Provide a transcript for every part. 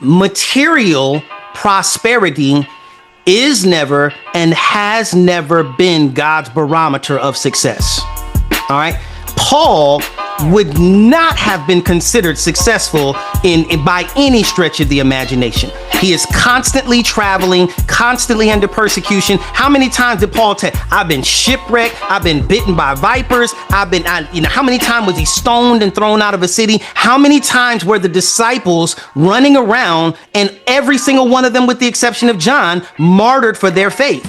Material prosperity is never and has never been God's barometer of success. All right. Paul would not have been considered successful by any stretch of the imagination. He is constantly traveling, constantly under persecution. How many times did Paul tell? I've been shipwrecked. I've been bitten by vipers. How many times was he stoned and thrown out of a city? How many times were the disciples running around, and every single one of them, with the exception of John, martyred for their faith?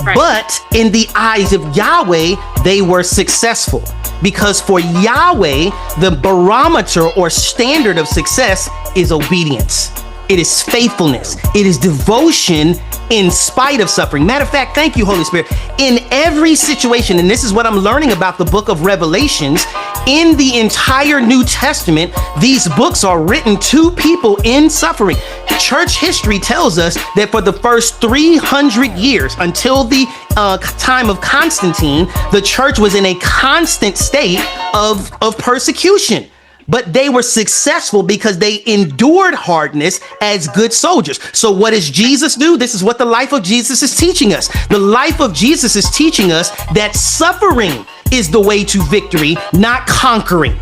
Right. But in the eyes of Yahweh, they were successful. Because for Yahweh, the barometer or standard of success is obedience. It is faithfulness. It is devotion in spite of suffering. Matter of fact, thank you, Holy Spirit. In every situation, and this is what I'm learning about the book of Revelations, in the entire New Testament, these books are written to people in suffering. Church history tells us that for the first 300 years, until the time of Constantine, the church was in a constant state of persecution. But they were successful because they endured hardness as good soldiers. So what does Jesus do? This is what the life of Jesus is teaching us. The life of Jesus is teaching us that suffering is the way to victory, not conquering.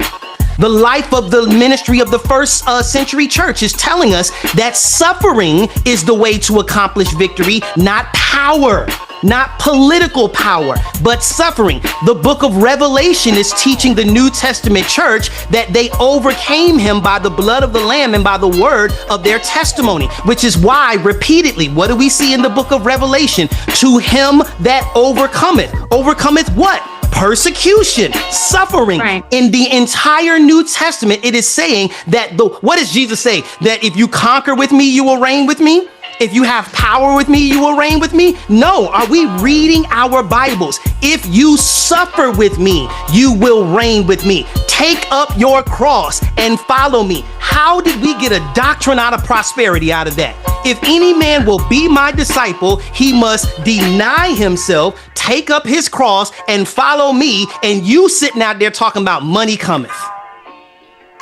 The life of the ministry of the first century church is telling us that suffering is the way to accomplish victory, not power. Not political power, but suffering. The book of Revelation is teaching the New Testament church that they overcame him by the blood of the Lamb and by the word of their testimony, which is why repeatedly, what do we see in the book of Revelation? To him that overcometh what? Persecution, suffering. Right. In the entire New Testament, it is saying that what does Jesus say? That if you conquer with me, you will reign with me? If you have power with me, you will reign with me? No. Are we reading our Bibles? If you suffer with me, you will reign with me. Take up your cross and follow me. How did we get a doctrine out of prosperity out of that? If any man will be my disciple, he must deny himself, take up his cross, and follow me. And you sitting out there talking about money cometh.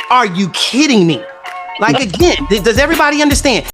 Are you kidding me? Like, again, does everybody understand?